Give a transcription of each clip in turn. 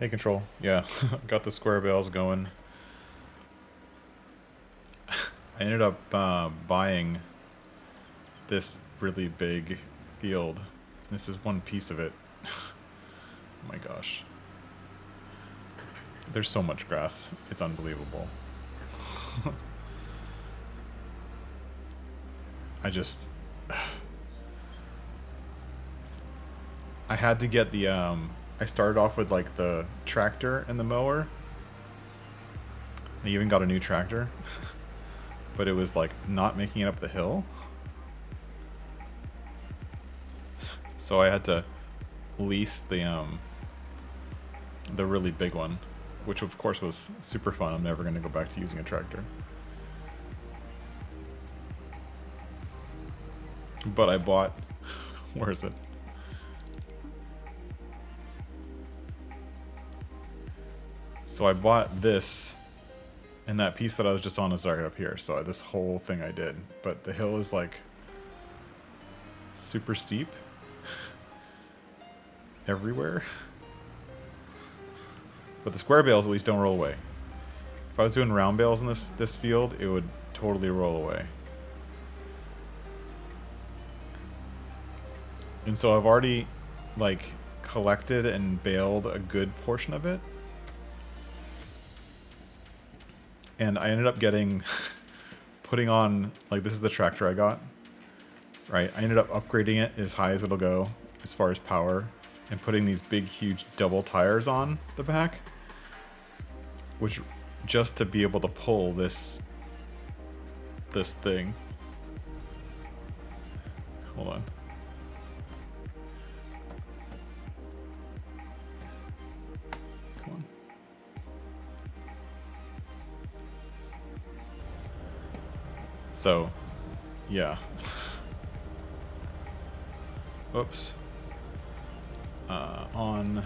Hey, Control. Yeah, got the square bales going. I ended up buying this really big field. This is one piece of it. Oh my gosh. There's so much grass. It's unbelievable. I just... I had to get the I started off with like the tractor and the mower. I even got a new tractor. But it was like not making it up the hill. So I had to lease the really big one, which of course was super fun. I'm never going to go back to using a tractor. But I bought, where is it? So I bought this, and that piece that I was just on is right up here. So this whole thing I did, but the hill is like super steep everywhere. But the square bales at least don't roll away. If I was doing round bales in this field, it would totally roll away. And so I've already like collected and baled a good portion of it. And I ended up getting putting on, like, this is the tractor I got. Right? I ended up upgrading it as high as it'll go as far as power and putting these big huge double tires on the back, which just to be able to pull this thing. Hold on. Come on. So, yeah. Oops. On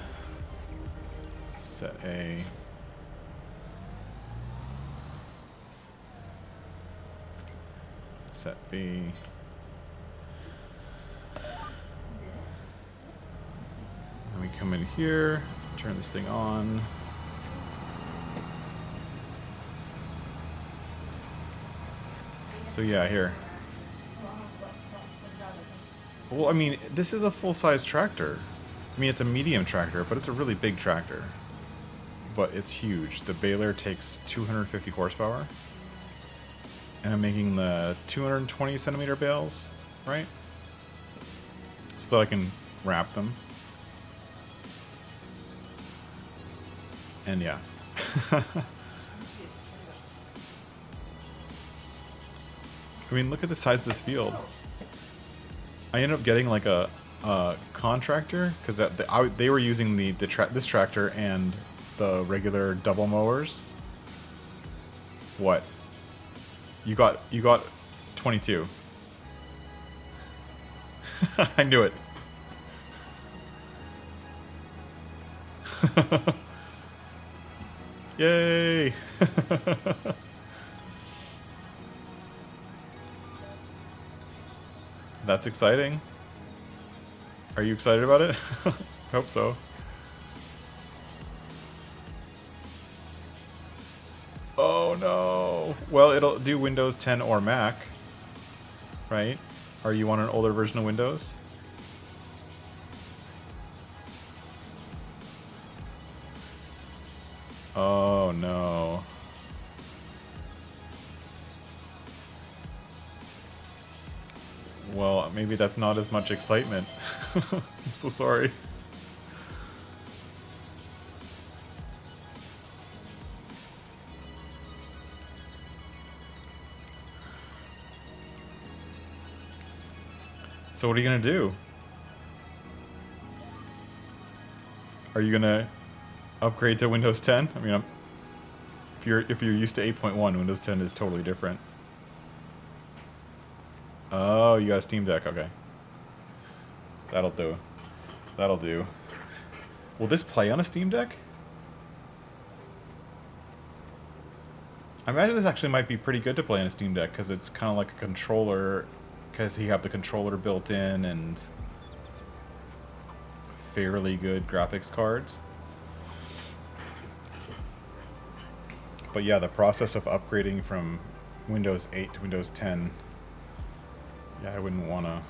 set A. Set B. And we come in here, turn this thing on. So yeah, here. Well, I mean, this is a full-size tractor. I mean, it's a medium tractor, but it's a really big tractor. But it's huge. The baler takes 250 horsepower. And I'm making the 220 centimeter bales, right? So that I can wrap them. And yeah. I mean, look at the size of this field. I ended up getting like a contractor because they were using this tractor and the regular double mowers. What? You got 22. I knew it. Yay! That's exciting. Are you excited about it? I hope so. Oh no! Well, it'll do Windows 10 or Mac, right? Are you on an older version of Windows? Oh no. Well, maybe that's not as much excitement. I'm so sorry. So what are you gonna do? Are you gonna upgrade to Windows 10? I mean, if you're used to 8.1, Windows 10 is totally different. Oh, you got a Steam Deck, okay. That'll do. That'll do. Will this play on a Steam Deck? I imagine this actually might be pretty good to play on a Steam Deck because it's kind of like a controller, because you have the controller built in and fairly good graphics cards. But yeah, the process of upgrading from Windows 8 to Windows 10, yeah, I wouldn't want to.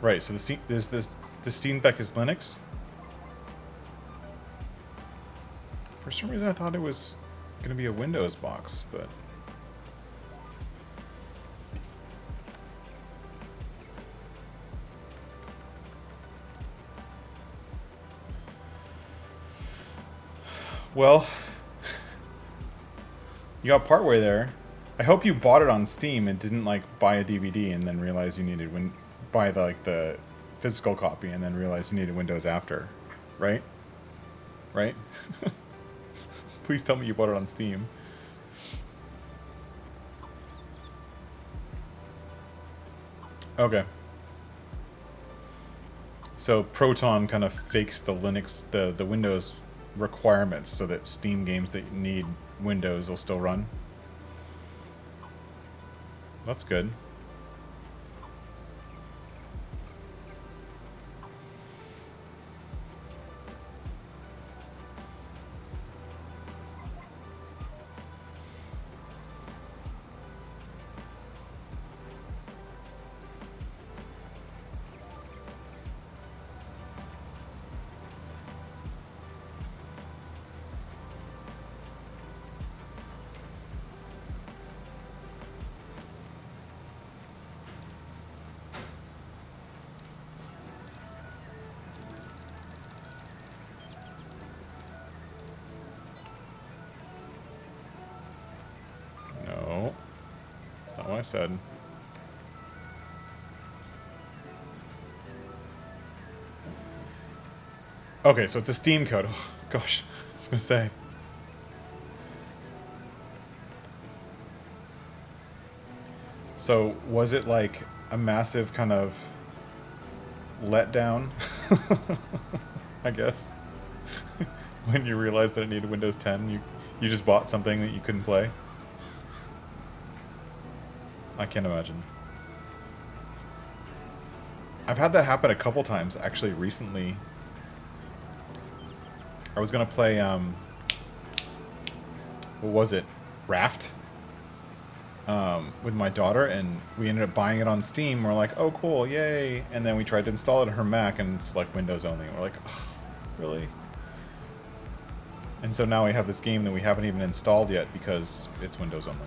Right, so the Steam Deck is Linux? For some reason I thought it was going to be a Windows box, but Well, you got partway there. I hope you bought it on Steam and didn't like buy a DVD and then realize you needed buy the physical copy and then realize you needed Windows after, right? Right? Please tell me you bought it on Steam. Okay. So Proton kind of fakes the Linux, the Windows requirements so that Steam games that need Windows will still run. That's good. No. That's not what I said. Okay, so it's a Steam code. Oh, gosh, I was gonna say. So was it like a massive kind of letdown? I guess. When you realized that it needed Windows 10, you just bought something that you couldn't play? I can't imagine. I've had that happen a couple times, actually, recently. I was gonna play, what was it? Raft? With my daughter, and we ended up buying it on Steam. We're like, oh cool, yay! And then we tried to install it on her Mac, and it's like Windows only. We're like, oh, really? And so now we have this game that we haven't even installed yet because it's Windows only.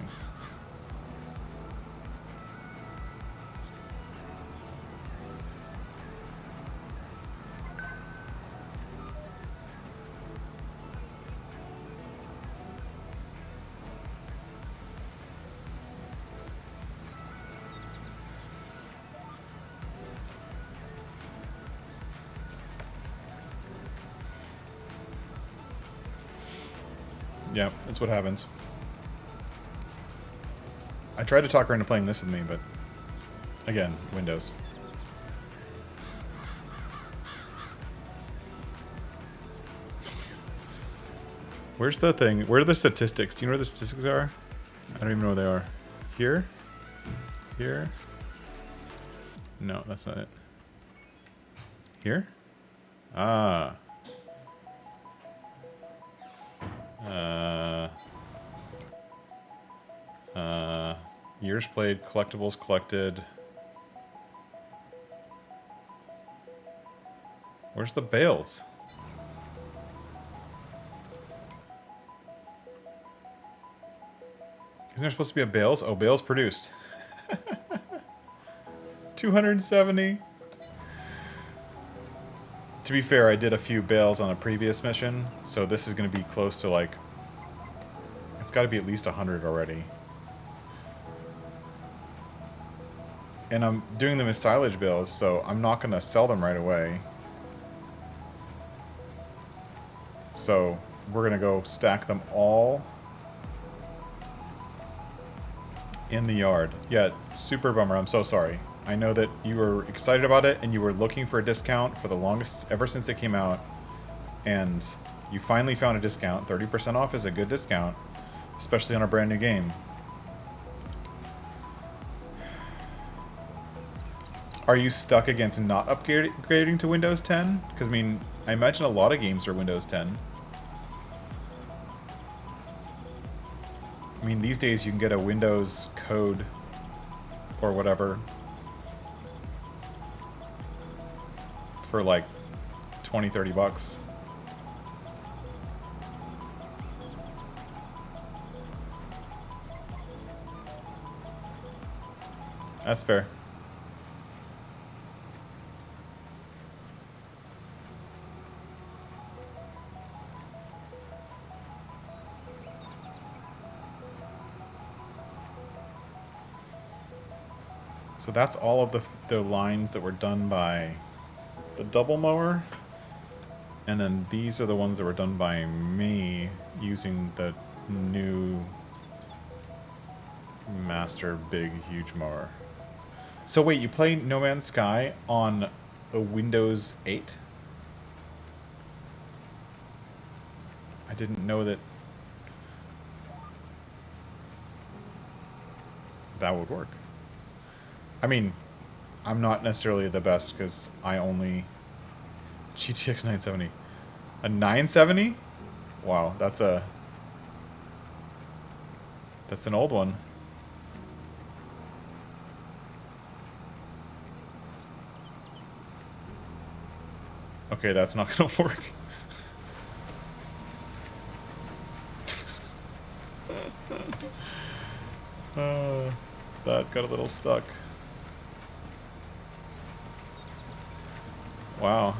Yeah, that's what happens. I tried to talk her into playing this with me, but again, Windows. Where's the thing? Where are the statistics? Do you know where the statistics are? I don't even know where they are. Here? Here? No, that's not it. Here? Ah. Years played, collectibles collected. Where's the bales? Isn't there supposed to be a bales? Oh, bales produced. 270. To be fair, I did a few bales on a previous mission, so this is going to be close to like... It's got to be at least 100 already. And I'm doing them as silage bales, so I'm not going to sell them right away. So we're going to go stack them all in the yard. Yeah, super bummer. I'm so sorry. I know that you were excited about it and you were looking for a discount for the longest, ever since it came out. And you finally found a discount. 30% off is a good discount, especially on a brand new game. Are you stuck against not upgrading to Windows 10? Because, I mean, I imagine a lot of games are Windows 10. I mean, these days you can get a Windows code or whatever for like 20, 30 bucks. That's fair. So that's all of the lines that were done by the double mower. And then these are the ones that were done by me using the new master big huge mower. So wait, you play No Man's Sky on a Windows 8? I didn't know that that would work. I mean, I'm not necessarily the best because I only... GTX 970. A 970? Wow, that's an old one. Okay, that's not gonna work. That got a little stuck. Wow.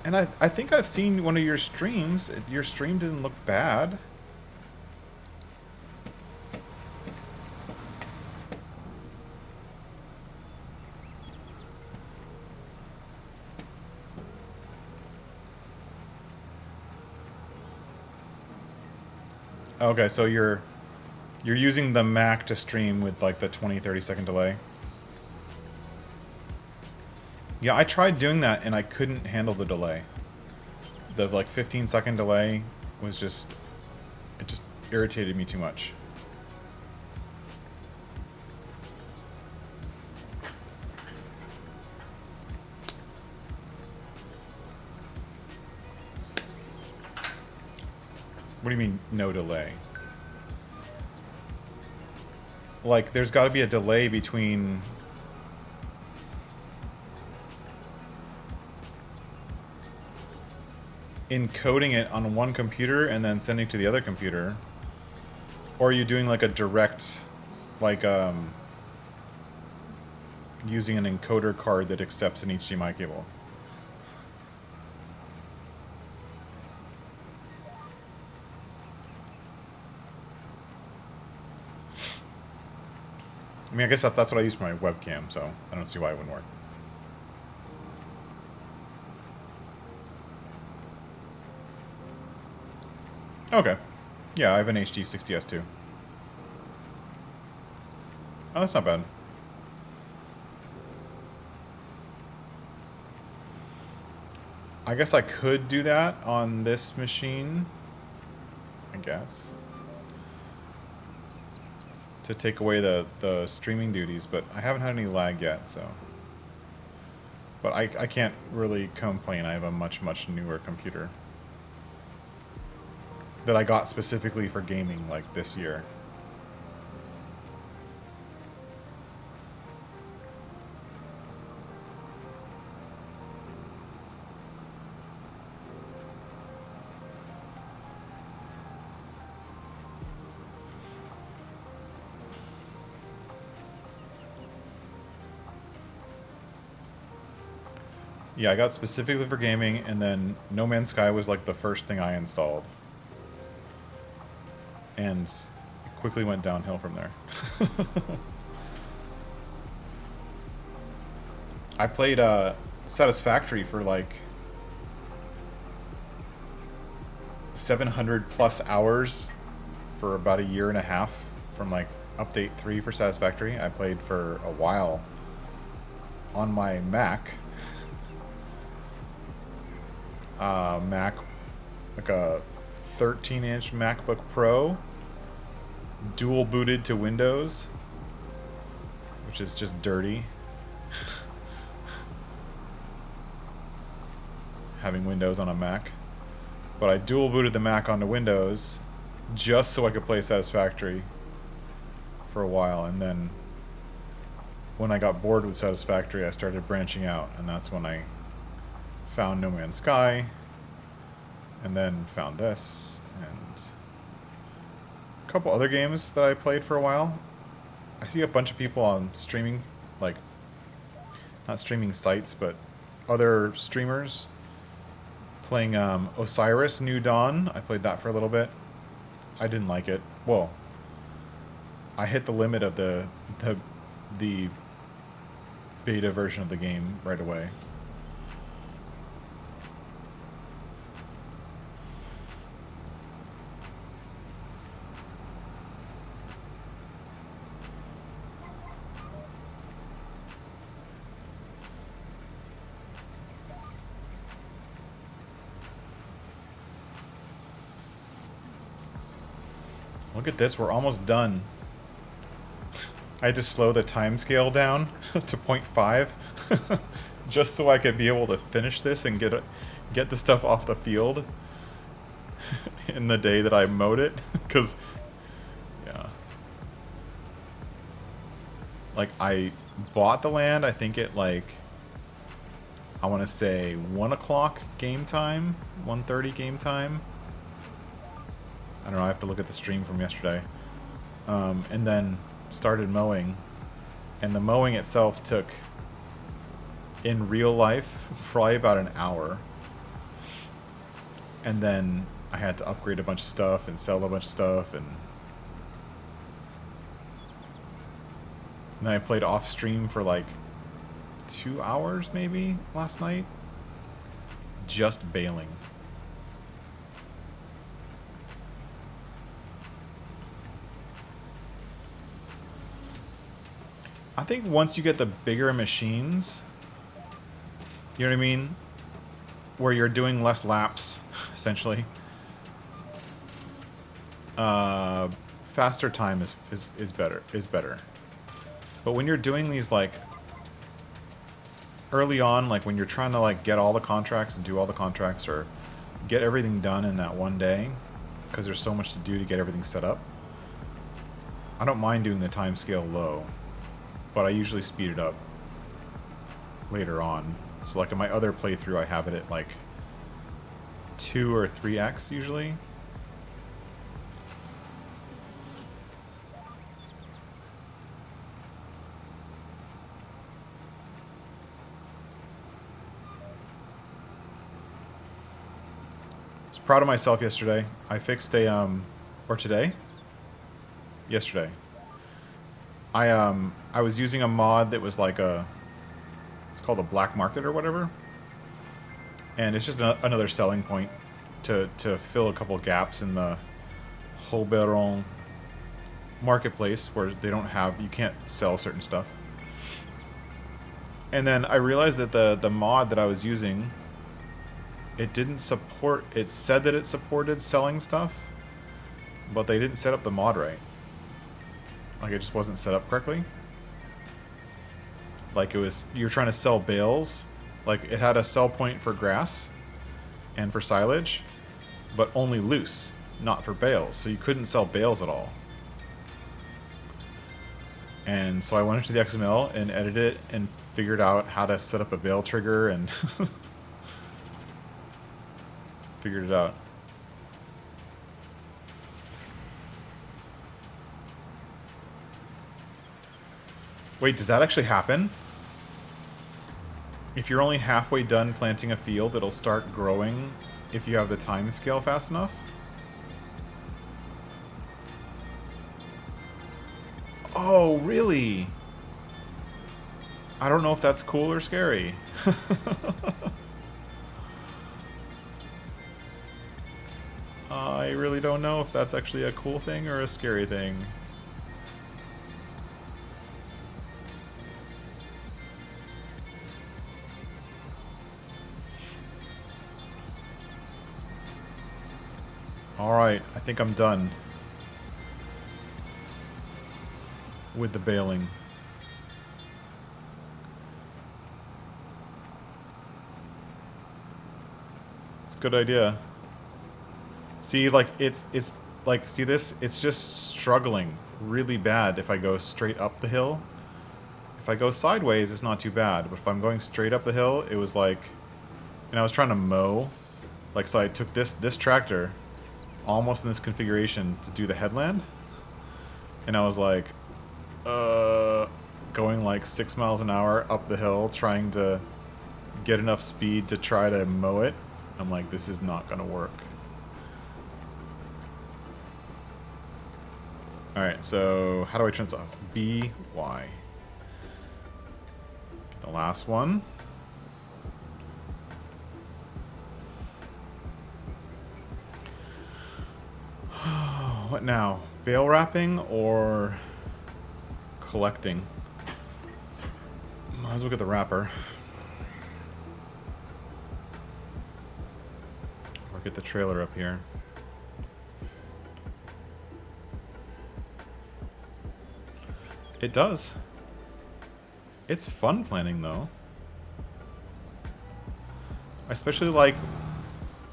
And I think I've seen one of your streams. Your stream didn't look bad. Okay, so you're using the Mac to stream with like the 20-30 second delay. Yeah, I tried doing that and I couldn't handle the delay. The like 15-second delay was just... it just irritated me too much. What do you mean, no delay? Like, there's got to be a delay between... encoding it on one computer and then sending it to the other computer. Or are you doing like a direct... like, using an encoder card that accepts an HDMI cable? I mean, I guess that's what I use for my webcam, so I don't see why it wouldn't work. Okay. Yeah, I have an HD 60S too. Oh, that's not bad. I guess I could do that on this machine. I guess. To take away the streaming duties, but I haven't had any lag yet, so... But I can't really complain. I have a much newer computer. That I got specifically for gaming, like, this year. Yeah, I got specifically for gaming, and then No Man's Sky was like the first thing I installed. And it quickly went downhill from there. I played Satisfactory for like 700 plus hours for about a year and a half from like update 3 for Satisfactory. I played for a while on my Mac. Mac, like a 13-inch MacBook Pro, dual booted to Windows, which is just dirty. Having Windows on a Mac. But I dual booted the Mac onto Windows just so I could play Satisfactory for a while, and then when I got bored with Satisfactory I started branching out, and that's when I found No Man's Sky, and then found this, and a couple other games that I played for a while. I see a bunch of people on streaming, like, not streaming sites, but other streamers playing Osiris New Dawn. I played that for a little bit. I didn't like it. Well, I hit the limit of the the beta version of the game right away. Look at this, we're almost done. I had to slow the time scale down to 0.5 just so I could be able to finish this and get the stuff off the field in the day that I mowed it. Because, yeah. Like, I bought the land, I think at like, I want to say 1 o'clock game time, 1:30 game time. I don't know, I have to look at the stream from yesterday. And then started mowing. And the mowing itself took, in real life, probably about an hour. And then I had to upgrade a bunch of stuff and sell a bunch of stuff. And then I played off stream for like 2 hours maybe last night. Just bailing. I think once you get the bigger machines, you know what I mean? Where you're doing less laps, essentially. Faster time is better. But when you're doing these, like, early on, like when you're trying to like get all the contracts and do all the contracts or get everything done in that one day, because there's so much to do to get everything set up, I don't mind doing the time scale low. But I usually speed it up later on. So like in my other playthrough, I have it at like 2 or 3x usually. I was proud of myself yesterday. I fixed a or today? Yesterday. I was using a mod that was like it's called a black market or whatever, and it's just another selling point to fill a couple gaps in the Oberon marketplace where they don't have, you can't sell certain stuff. And then I realized that the mod that I was using, it didn't support, it said that it supported selling stuff, but they didn't set up the mod right. Like, it just wasn't set up correctly. Like, it was, you're trying to sell bales. Like, it had a sell point for grass and for silage, but only loose, not for bales. So you couldn't sell bales at all. And so I went into the XML and edited it and figured out how to set up a bale trigger and figured it out. Wait, does that actually happen? If you're only halfway done planting a field, it'll start growing if you have the time scale fast enough? Oh, really? I don't know if that's cool or scary. I really don't know if that's actually a cool thing or a scary thing. Alright, I think I'm done with the baling. It's a good idea. See, like, it's like, see this? It's just struggling really bad if I go straight up the hill. If I go sideways, it's not too bad, but if I'm going straight up the hill, it was like, and I was trying to mow, like, so I took this tractor, almost in this configuration, to do the headland, and I was like, going like 6 miles an hour up the hill, trying to get enough speed to try to mow it. I'm like, this is not gonna work. Alright, so how do I turn this off? B, Y. The last one. What now? Bale wrapping or collecting? Might as well get the wrapper. Or get the trailer up here. It does. It's fun planning though. I especially like,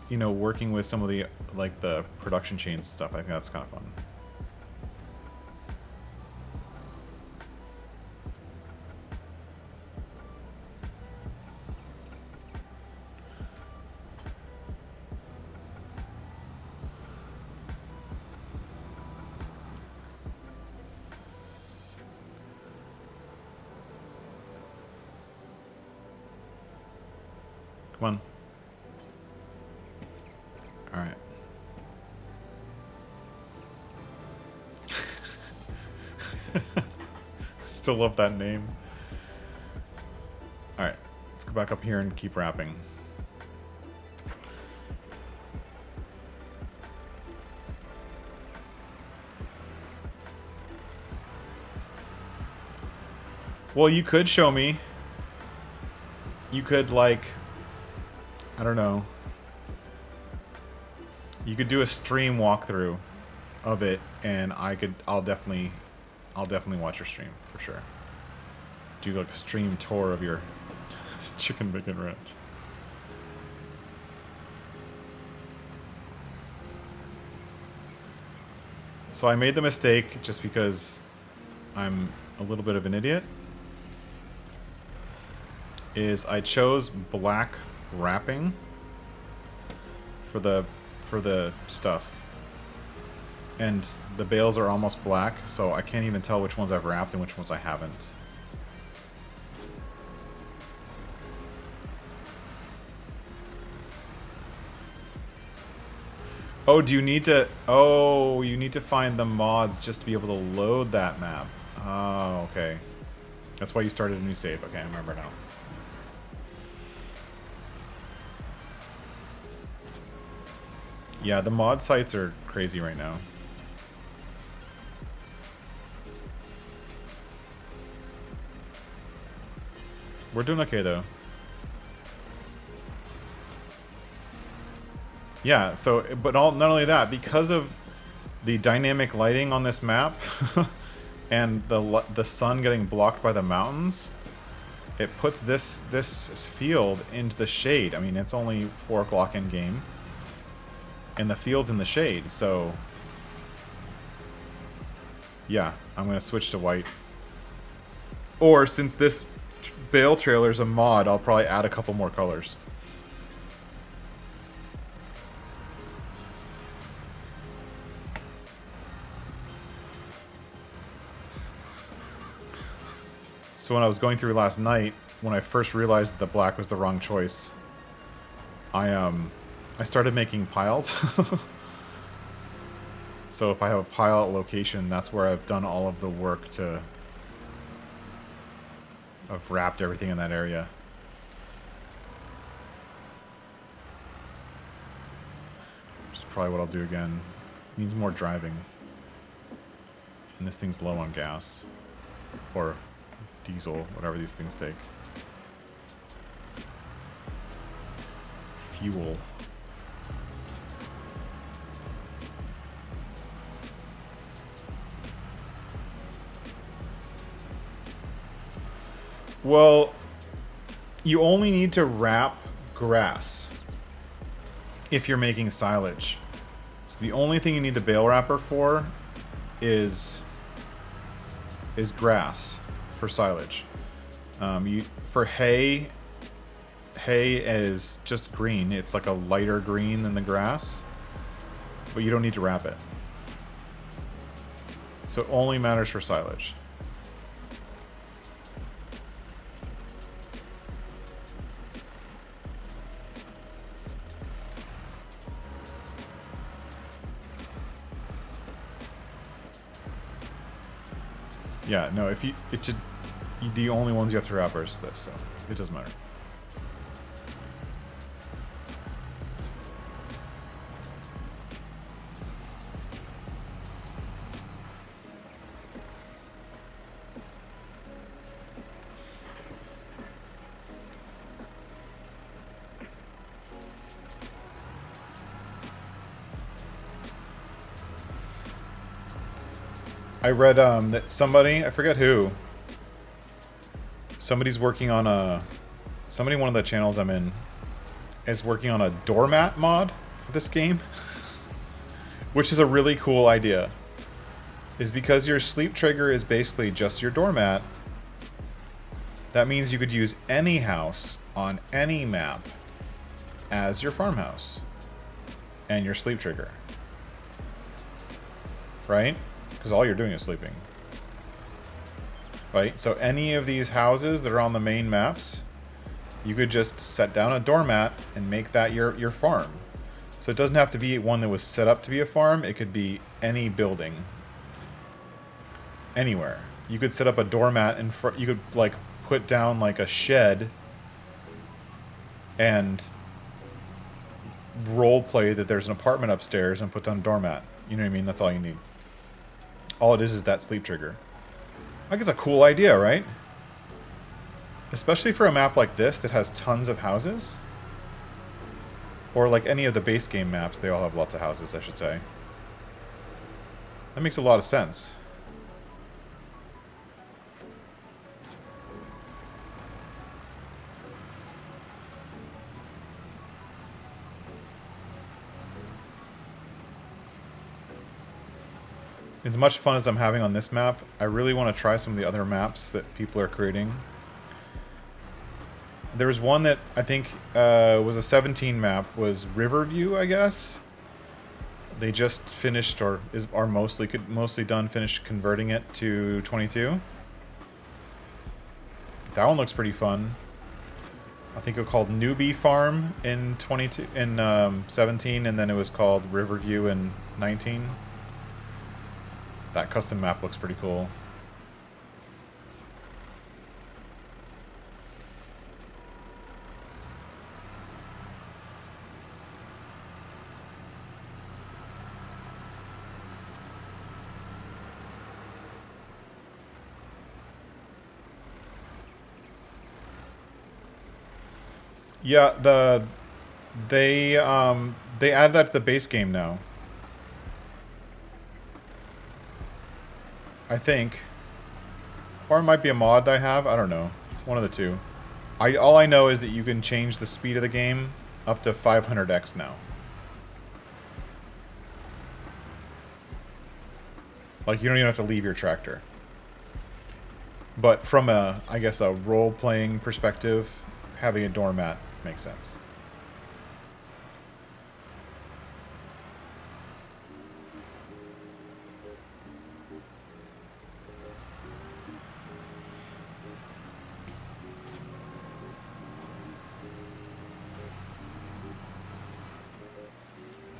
you know, working with some of the, like, the production chains and stuff. I think that's kind of fun. Come on. Alright. Still love that name. Alright. Let's go back up here and keep wrapping. Well, you could show me. You could, like... I don't know. You could do a stream walkthrough of it, and I'll definitely watch your stream for sure. Do like a stream tour of your chicken bacon ranch. So I made the mistake just because I'm a little bit of an idiot. Is I chose black wrapping for the stuff, and the bales are almost black, so I can't even tell which ones I've wrapped and which ones I haven't. Oh, do you need to... Oh, you need to find the mods just to be able to load that map. Oh, okay. That's why you started a new save. Okay, I remember now. Yeah, the mod sites are crazy right now. We're doing okay, though. Yeah, so, but not only that, because of the dynamic lighting on this map and the sun getting blocked by the mountains, it puts this field into the shade. I mean, it's only 4 o'clock in game, and the field's in the shade, so yeah, I'm gonna switch to white. Or since this bale trailer's a mod, I'll probably add a couple more colors. So when I was going through last night, when I first realized that black was the wrong choice, I started making piles. So if I have a pile location, that's where I've done all of the work to... I've wrapped everything in that area. Which is probably what I'll do again. Means more driving. And this thing's low on gas. Or diesel, whatever these things take. Fuel. Well, you only need to wrap grass if you're making silage. So the only thing you need the bale wrapper for is grass for silage. For hay is just green. It's like a lighter green than the grass, but you don't need to wrap it. So it only matters for silage. Yeah, no, it should The only ones you have to traverse this, so it doesn't matter. I read that somebody, I forget who, somebody's working on a, somebody one of the channels I'm in is working on a doormat mod for this game, which is a really cool idea. Is because your sleep trigger is basically just your doormat. That means you could use any house on any map as your farmhouse and your sleep trigger, right? Because all you're doing is sleeping. Right? So any of these houses that are on the main maps, you could just set down a doormat and make that your farm. So it doesn't have to be one that was set up to be a farm. It could be any building. Anywhere. You could set up a doormat and you could like put down like a shed and role play that there's an apartment upstairs and put down a doormat. You know what I mean? That's all you need. All it is that sleep trigger. I think it's a cool idea, right? Especially for a map like this that has tons of houses. Or like any of the base game maps, they all have lots of houses, I should say. That makes a lot of sense. As much fun as I'm having on this map, I really want to try some of the other maps that people are creating. There was one that I think was a 17 map, was Riverview, I guess. They just finished, or are mostly done, finished converting it to 22. That one looks pretty fun. I think it was called Newbie Farm in 17, and then it was called Riverview in 19. That custom map looks pretty cool. Yeah, they add that to the base game now. I think. Or it might be a mod that I have. I don't know. One of the two. All I know is that you can change the speed of the game up to 500x now. Like, you don't even have to leave your tractor. But from a, I guess, a role-playing perspective, having a doormat makes sense.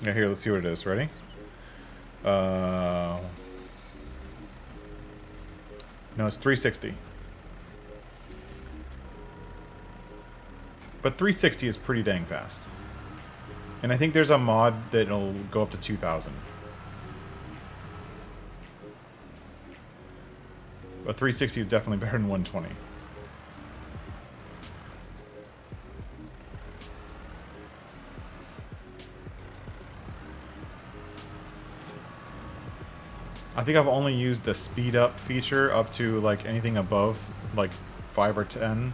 Yeah, here, let's see what it is. Ready? No, it's 360. But 360 is pretty dang fast. And I think there's a mod that'll go up to 2000. But 360 is definitely better than 120. I think I've only used the speed up feature up to like anything above like 5 or 10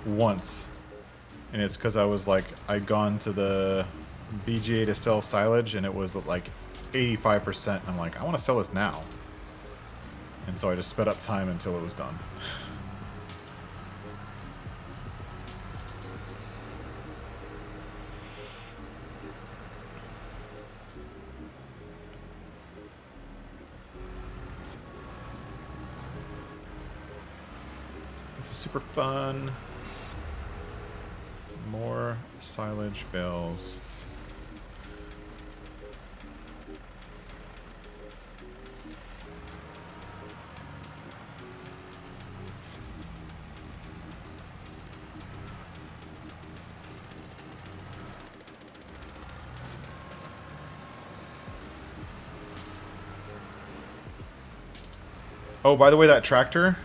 once. And it's because I was like, I'd gone to the BGA to sell silage and it was like 85%. I'm like, I want to sell this now. And so I just sped up time until it was done. This is super fun. More silage bales. Oh, by the way, that tractor,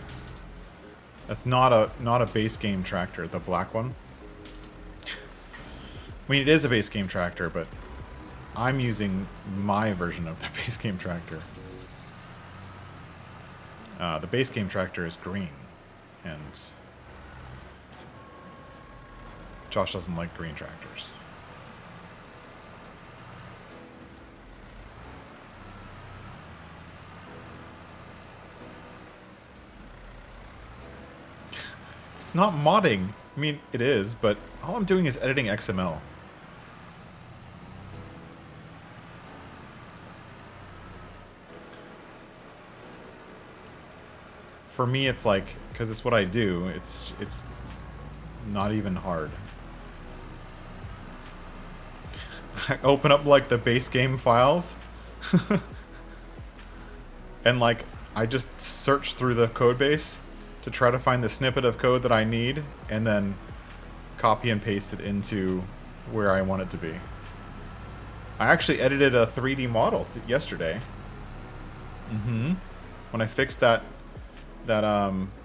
that's not a base game tractor, the black one. I mean, it is a base game tractor, but I'm using my version of the base game tractor. The base game tractor is green, and Josh doesn't like green tractors. It's not modding. I mean, it is, but all I'm doing is editing XML. For me, it's like, because it's what I do, it's not even hard. I open up, like, the base game files, and, like, I just search through the code base to try to find the snippet of code that I need, and then copy and paste it into where I want it to be. I actually edited a 3D model yesterday. When I fixed that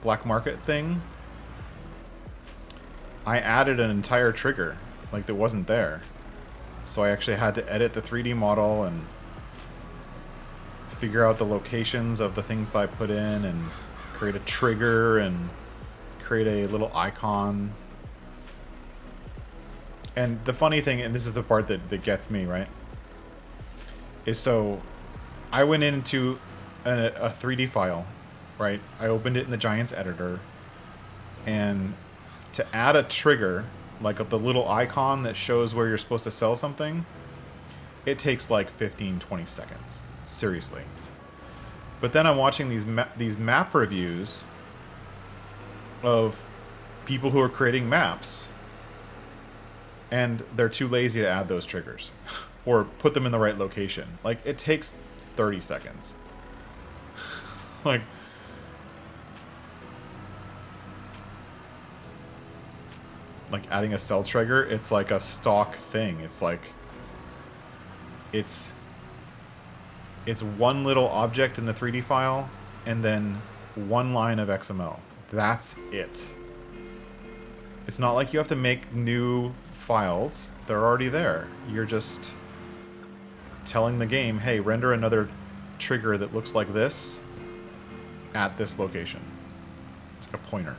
black market thing, I added an entire trigger, like, that wasn't there. So I actually had to edit the 3D model and figure out the locations of the things that I put in and create a trigger and create a little icon. And the funny thing, and this is the part that gets me, right, is so I went into a 3D file, right? I opened it in the Giants editor, and to add a trigger, like the little icon that shows where you're supposed to sell something, it takes like 15-20 seconds. Seriously. But then I'm watching these map reviews of people who are creating maps, and they're too lazy to add those triggers or put them in the right location. Like, it takes 30 seconds. Like, adding a cell trigger, it's like a stock thing. It's like, it's one little object in the 3D file, and then one line of XML. That's it. It's not like you have to make new files. They're already there. You're just telling the game, hey, render another trigger that looks like this at this location. It's like a pointer.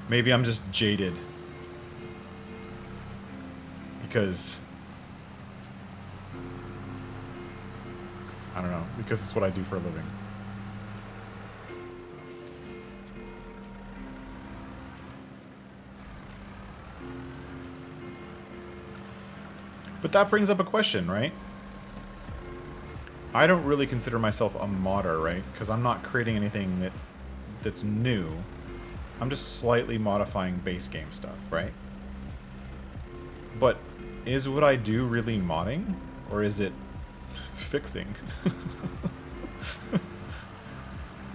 Maybe I'm just jaded. Because I don't know, because it's what I do for a living. But that brings up a question, right? I don't really consider myself a modder, right? Because I'm not creating anything that's new. I'm just slightly modifying base game stuff, right? But is what I do really modding? Or is it fixing?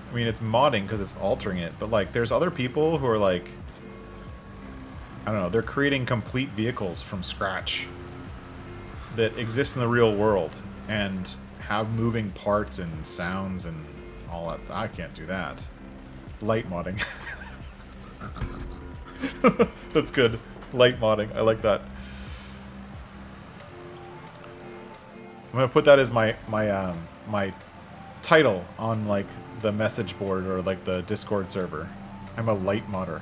I mean, it's modding because it's altering it, but, like, there's other people who are, like, I don't know, they're creating complete vehicles from scratch that exist in the real world and have moving parts and sounds and all that. I can't do that. Light modding. That's good. Light modding. I like that. I'm gonna put that as my title on, like, the message board or, like, the Discord server. I'm a light modder.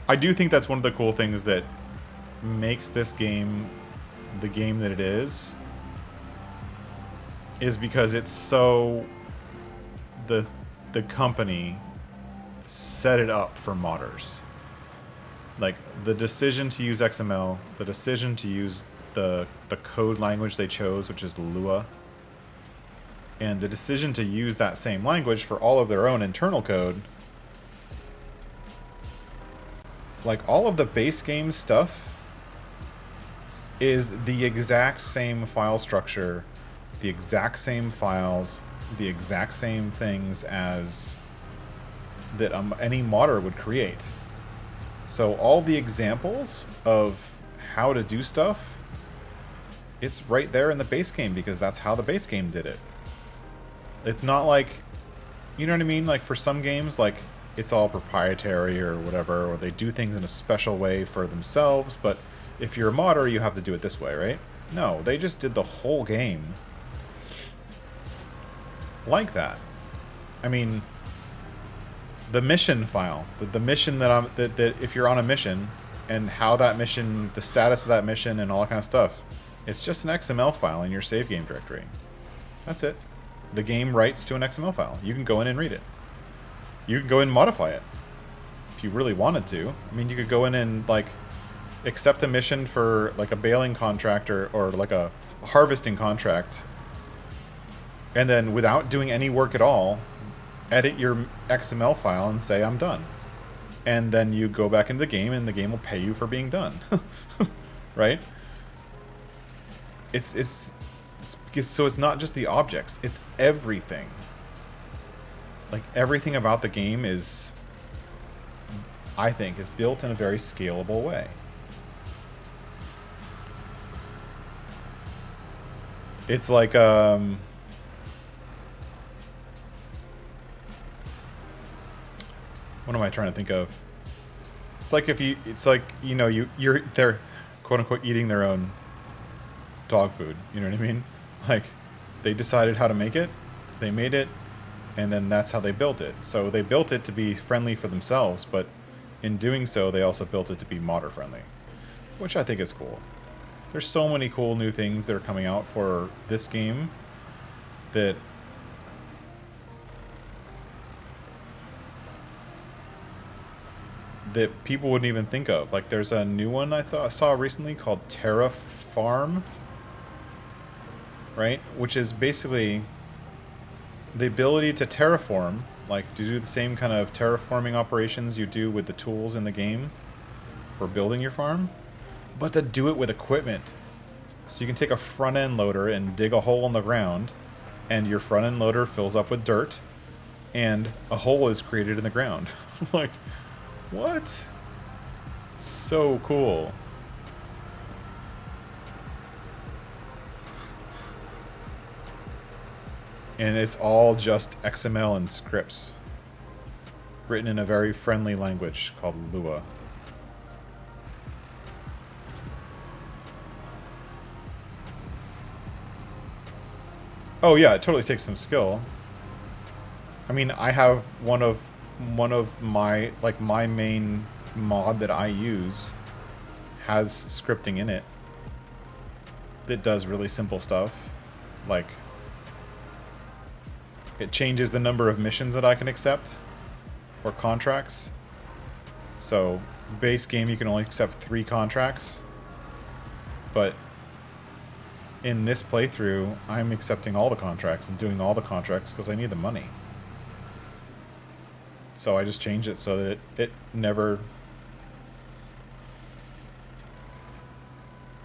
I do think that's one of the cool things that makes this game the game that it is because it's so the company set it up for modders. Like, the decision to use XML, the decision to use the code language they chose, which is Lua, and the decision to use that same language for all of their own internal code. Like, all of the base game stuff is the exact same file structure, the exact same files, the exact same things as that any modder would create. So all the examples of how to do stuff, it's right there in the base game because that's how the base game did it. It's not like, you know what I mean? Like for some games, like it's all proprietary or whatever, or they do things in a special way for themselves, but if you're a modder, you have to do it this way, right? No, they just did the whole game like that. I mean, the mission file, the mission that if you're on a mission and how that mission, the status of that mission and all that kind of stuff, it's just an XML file in your save game directory. That's it. The game writes to an XML file. You can go in and read it. You can go in and modify it if you really wanted to. I mean, you could go in and like accept a mission for like a baling contract or like a harvesting contract, and then without doing any work at all, edit your XML file and say I'm done. And then you go back into the game and the game will pay you for being done. Right? So it's not just the objects, it's everything. Like everything about the game is, I think, is built in a very scalable way. It's like what am I trying to think of? It's like they're quote unquote eating their own dog food. You know what I mean? Like they decided how to make it, they made it, and then that's how they built it. So they built it to be friendly for themselves, but in doing so, they also built it to be modder friendly, which I think is cool. There's so many cool new things that are coming out for this game that people wouldn't even think of. Like there's a new one I saw recently called Terra Farm, right? Which is basically the ability to terraform, like to do the same kind of terraforming operations you do with the tools in the game for building your farm, but to do it with equipment. So you can take a front end loader and dig a hole in the ground, and your front end loader fills up with dirt, and a hole is created in the ground. Like, what? So cool. And it's all just XML and scripts, written in a very friendly language called Lua. Oh yeah, it totally takes some skill. I mean, I have one of my my main mod that I use has scripting in it that does really simple stuff, like it changes the number of missions that I can accept or contracts. So base game you can only accept 3 contracts, but in this playthrough I'm accepting all the contracts and doing all the contracts because I need the money. So I just change it so that it never...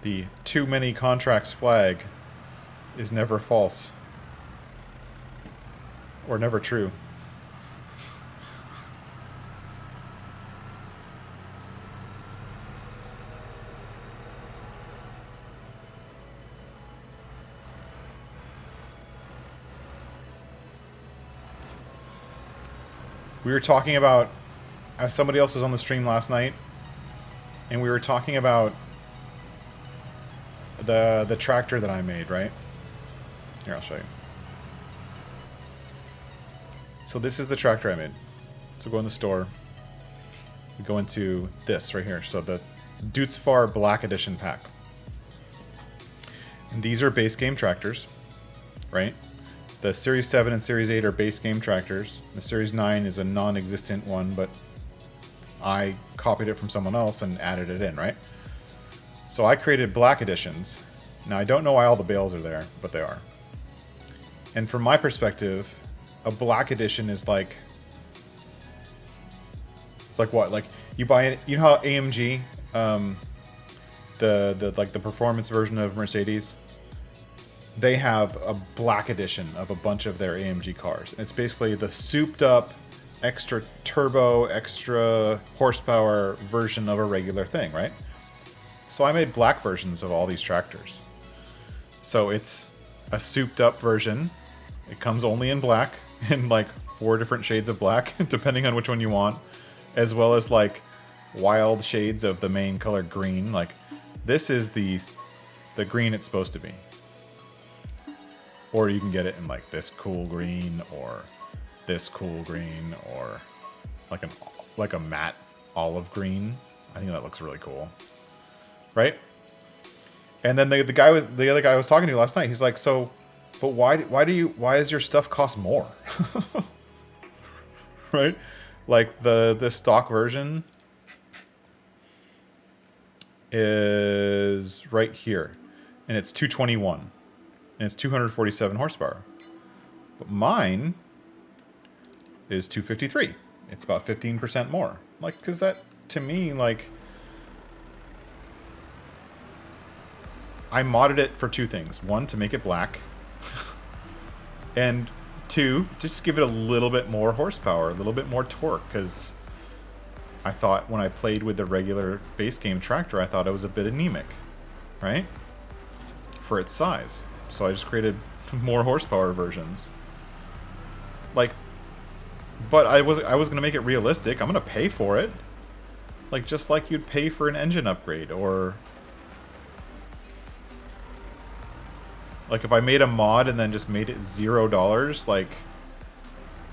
The too many contracts flag is never false. Or never true. We were talking about... somebody else was on the stream last night, and we were talking about the tractor that I made, right? Here, I'll show you. So this is the tractor I made. So go in the store. We go into this right here. So the Dutzfar Black Edition pack. And these are base game tractors, right? The Series 7 and Series 8 are base game tractors. The Series 9 is a non-existent one, but I copied it from someone else and added it in, right? So I created black editions. Now I don't know why all the bales are there, but they are. And from my perspective, a black edition is like... It's like what? Like, you buy it... You know how AMG the performance version of Mercedes, they have a black edition of a bunch of their AMG cars. It's basically the souped up, extra turbo, extra horsepower version of a regular thing, right? So I made black versions of all these tractors. So it's a souped up version. It comes only in black, in like 4 different shades of black, depending on which one you want, as well as like wild shades of the main color green. Like this is the green it's supposed to be. Or you can get it in like this cool green or this cool green or like a matte olive green. I think that looks really cool. Right? And then the other guy I was talking to last night, he's like, "So, but why does your stuff cost more?" Right? Like the stock version is right here, and it's 221, and it's 247 horsepower. But mine is 253. It's about 15% more. Like, because that, to me, like, I modded it for 2 things. 1, to make it black. And 2, just give it a little bit more horsepower, a little bit more torque, because I thought when I played with the regular base game tractor, I thought it was a bit anemic, right? For its size. So I just created more horsepower versions. Like, but I was going to make it realistic. I'm going to pay for it. Like, just like you'd pay for an engine upgrade, or like if I made a mod and then just made it $0, like,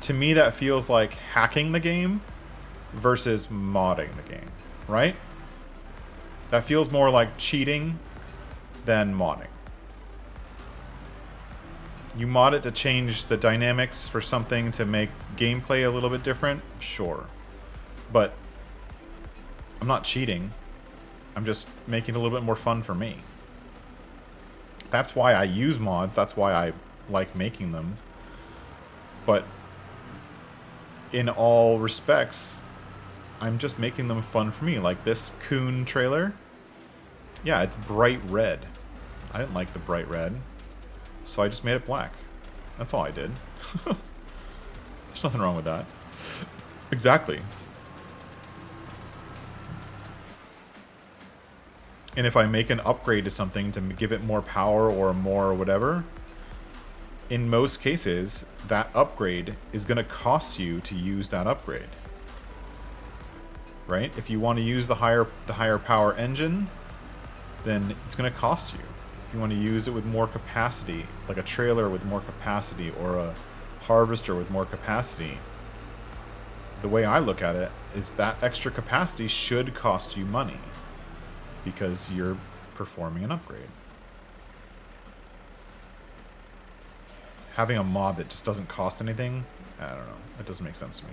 to me that feels like hacking the game versus modding the game, right? That feels more like cheating than modding. You mod it to change the dynamics for something to make gameplay a little bit different, sure. But I'm not cheating. I'm just making it a little bit more fun for me. That's why I use mods. That's why I like making them. But in all respects, I'm just making them fun for me. Like this Coon trailer. Yeah, it's bright red. I didn't like the bright red. So I just made it black. That's all I did. There's nothing wrong with that. Exactly. And if I make an upgrade to something to give it more power or more whatever, in most cases, that upgrade is going to cost you to use that upgrade. Right? If you want to use the higher power engine, then it's going to cost you. If you want to use it with more capacity, like a trailer with more capacity or a harvester with more capacity, the way I look at it is that extra capacity should cost you money because you're performing an upgrade. Having a mod that just doesn't cost anything, I don't know. That doesn't make sense to me.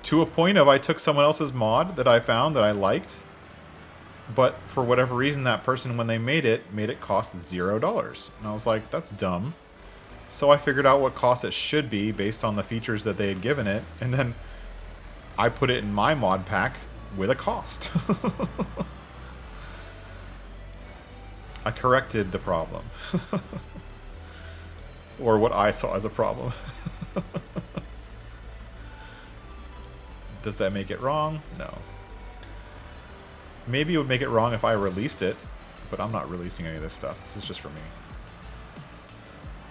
To a point of I took someone else's mod that I found that I liked, but for whatever reason that person, when they made it cost $0. And I was like, that's dumb. So I figured out what cost it should be based on the features that they had given it, and then I put it in my mod pack with a cost. I corrected the problem. Or what I saw as a problem. Does that make it wrong? No. Maybe it would make it wrong if I released it, but I'm not releasing any of this stuff. This is just for me.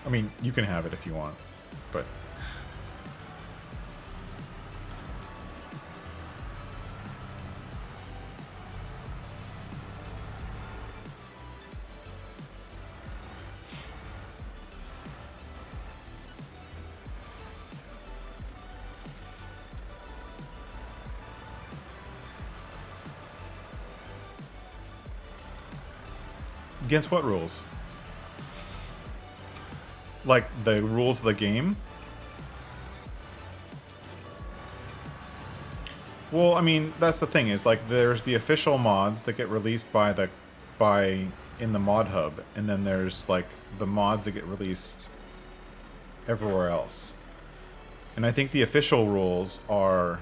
I mean, you can have it if you want, but... Against what rules? Like the rules of the game? Well, I mean, that's the thing, is like there's the official mods that get released in the modhub, and then there's like the mods that get released everywhere else. And I think the official rules are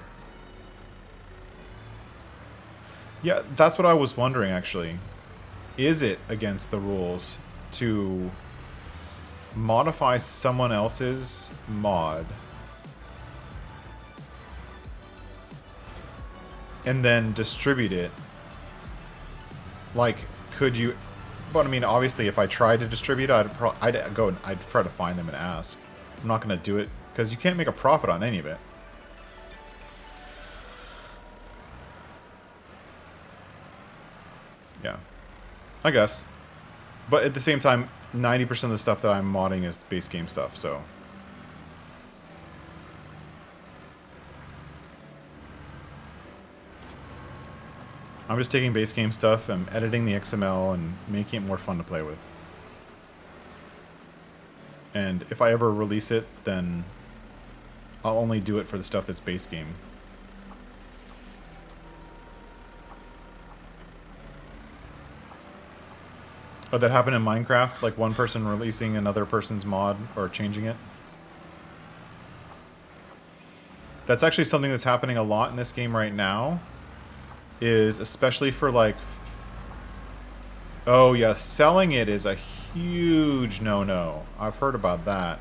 Yeah, that's what I was wondering, actually. Is it against the rules to modify someone else's mod and then distribute it? Like, could you... But, I mean, obviously, if I tried to distribute, I'd go and I'd try to find them and ask. I'm not going to do it, because you can't make a profit on any of it. Yeah. I guess. But at the same time, 90% of the stuff that I'm modding is base game stuff, so... I'm just taking base game stuff and editing the XML and making it more fun to play with. And if I ever release it, then I'll only do it for the stuff that's base game. Oh, that happened in Minecraft? Like one person releasing another person's mod or changing it? That's actually something that's happening a lot in this game right now. Is especially for like... Oh yeah, selling it is a huge no-no. I've heard about that.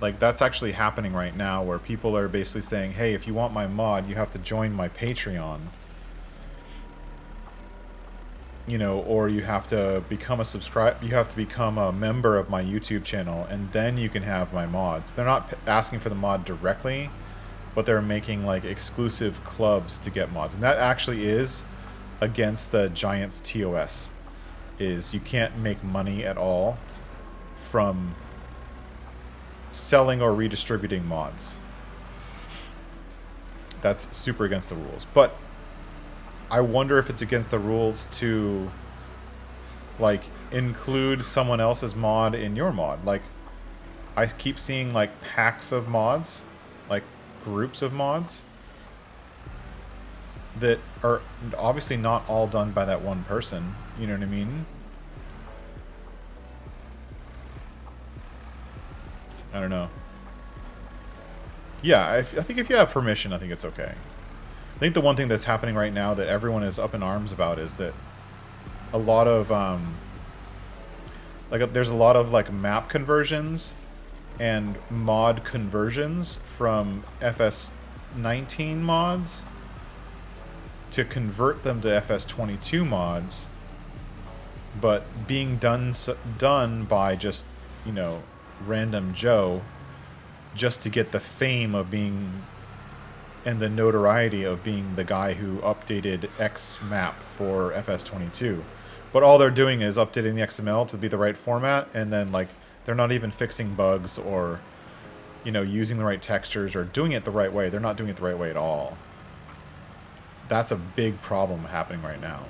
Like, that's actually happening right now, where people are basically saying, hey, if you want my mod, you have to join my Patreon. You know, or you have to become you have to become a member of my YouTube channel, and then you can have my mods. They're not asking for the mod directly, but they're making, like, exclusive clubs to get mods. And that actually is against the Giants TOS. Is you can't make money at all from selling or redistributing mods. That's super against the rules. But I wonder if it's against the rules to, like, include someone else's mod in your mod. Like, I keep seeing, like, packs of mods, like, groups of mods, that are obviously not all done by that one person. You know what I mean? I don't know. Yeah, I think if you have permission, I think it's okay. I think the one thing that's happening right now that everyone is up in arms about is that a lot of, like, there's a lot of, like, map conversions and mod conversions from FS19 mods to convert them to FS22 mods, but being done by just, you know, random Joe, just to get the fame of being and the notoriety of being the guy who updated X map for FS22. But all they're doing is updating the XML to be the right format, and then, like, they're not even fixing bugs or, you know, using the right textures or doing it the right way. They're not doing it the right way at all. That's a big problem happening right now.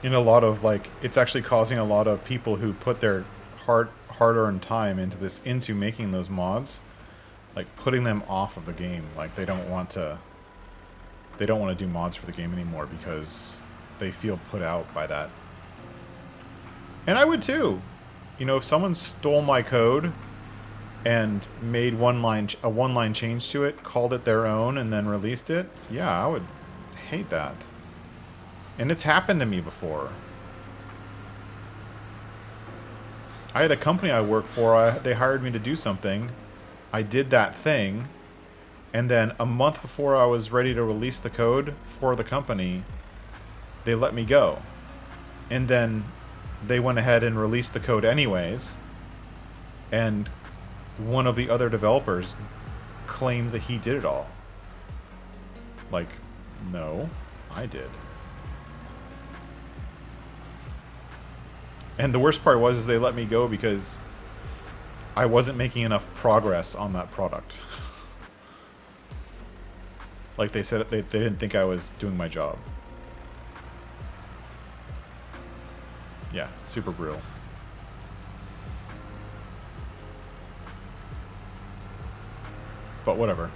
In a lot of, like, it's actually causing a lot of people who put their hard-earned time into making those mods, like, putting them off of the game. Like, they don't want to do mods for the game anymore because they feel put out by that. And I would too. You know, if someone stole my code and made a one-line change to it, called it their own, and then released it, yeah, I would hate that. And it's happened to me before. I had a company I worked for, they hired me to do something. I did that thing, and then a month before I was ready to release the code for the company, they let me go. And then they went ahead and released the code anyways, and one of the other developers claimed that he did it all. Like, no, I did. And the worst part was they let me go because I wasn't making enough progress on that product. Like, they said they didn't think I was doing my job. Yeah, super brutal. But whatever.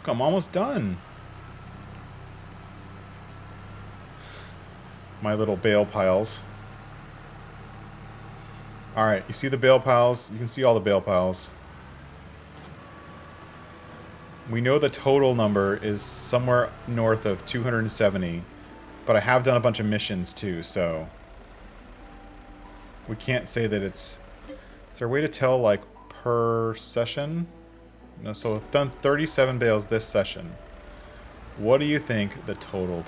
Look, I'm almost done. My little bale piles. Alright, you see the bale piles? You can see all the bale piles. We know the total number is somewhere north of 270, but I have done a bunch of missions too, so we can't say that it's... Is there a way to tell, like, per session? No, so I've done 37 bales this session. What do you think the total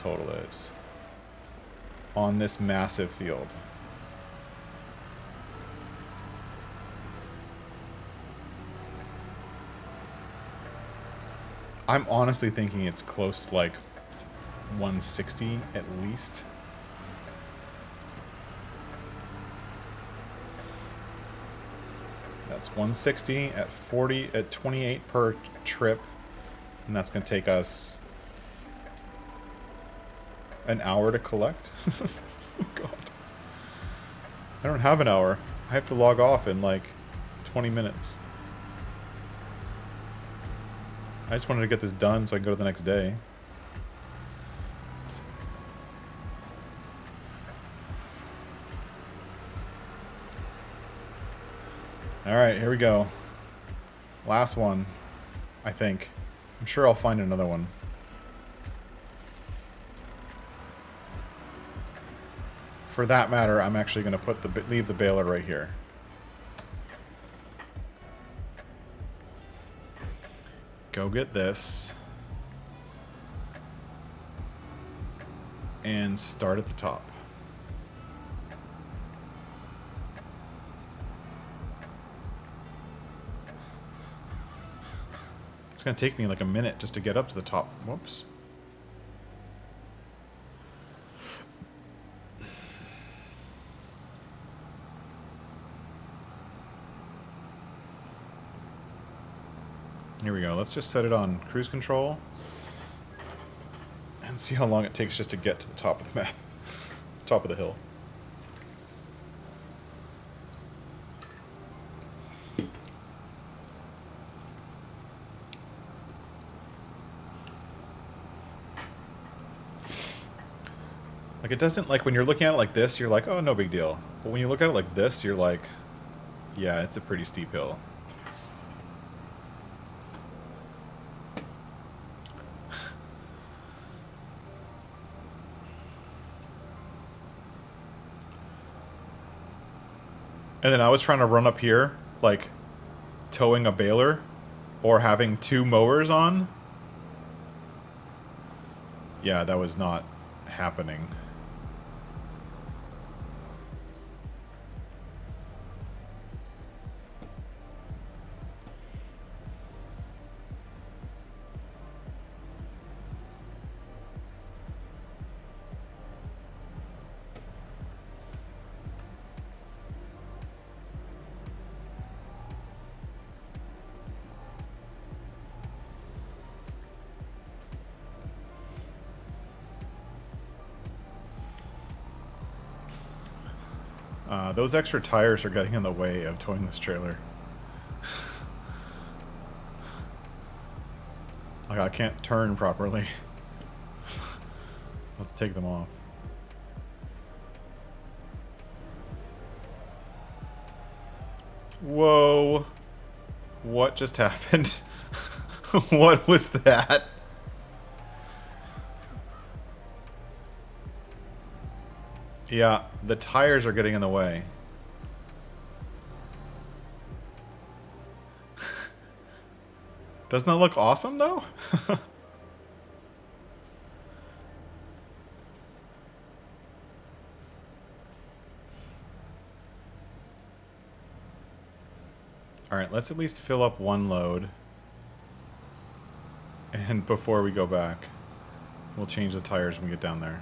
is on this massive field? I'm honestly thinking it's close to like 160 at least. That's 160 at 40 at 28 per trip, and that's going to take us an hour to collect. Oh god. I don't have an hour. I have to log off in like 20 minutes. I just wanted to get this done so I can go to the next day. Alright, here we go. Last one, I think. I'm sure I'll find another one. For that matter, I'm actually going to put leave the baler right here. Go get this. And start at the top. It's going to take me like a minute just to get up to the top. Whoops. Here we go. Let's just set it on cruise control and see how long it takes just to get to the top of the map. Top of the hill. Like, it doesn't, like, when you're looking at it like this, you're like, oh, no big deal. But when you look at it like this, you're like, yeah, it's a pretty steep hill. And then I was trying to run up here, like, towing a baler, or having 2 mowers on. Yeah, that was not happening. Those extra tires are getting in the way of towing this trailer. Like, I can't turn properly. Let's take them off. Whoa. What just happened? What was that? Yeah, the tires are getting in the way. Doesn't that look awesome, though? Alright, let's at least fill up one load. And before we go back, we'll change the tires when we get down there.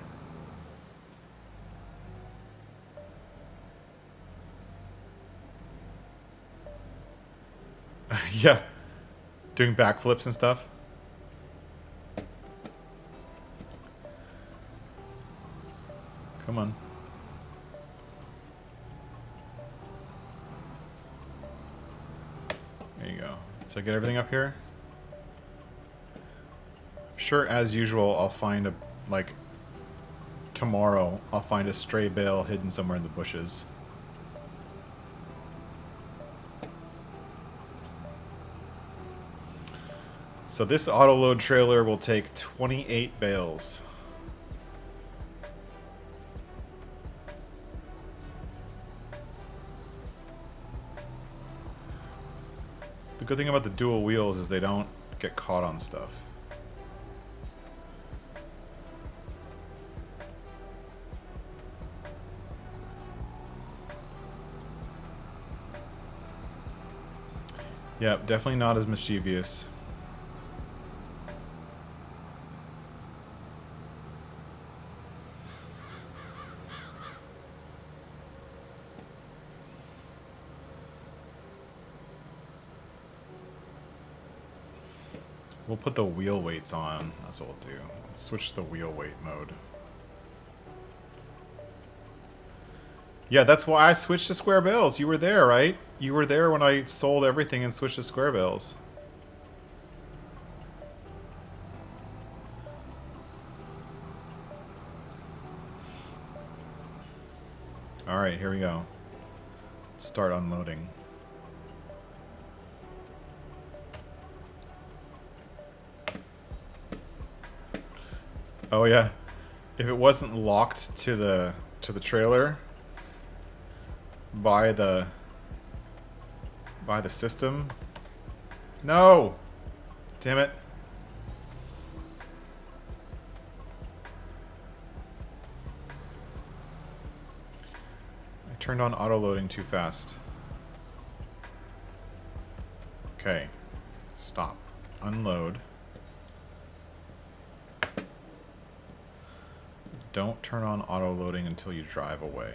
Yeah. Doing backflips and stuff. Come on. There you go. So get everything up here. sure, as usual, I'll find a, like, tomorrow, I'll find a stray bale hidden somewhere in the bushes. So this auto-load trailer will take 28 bales. The good thing about the dual wheels is they don't get caught on stuff. Yep, definitely not as mischievous. We'll put the wheel weights on. That's what we'll do. Switch to the wheel weight mode. Yeah, that's why I switched to square bales. You were there, right? You were there when I sold everything and switched to square bales. Alright, here we go. Start unloading. Oh yeah. If it wasn't locked to the trailer by the system. No! Damn it. I turned on auto loading too fast. Okay. Stop. Unload. Don't turn on auto loading until you drive away.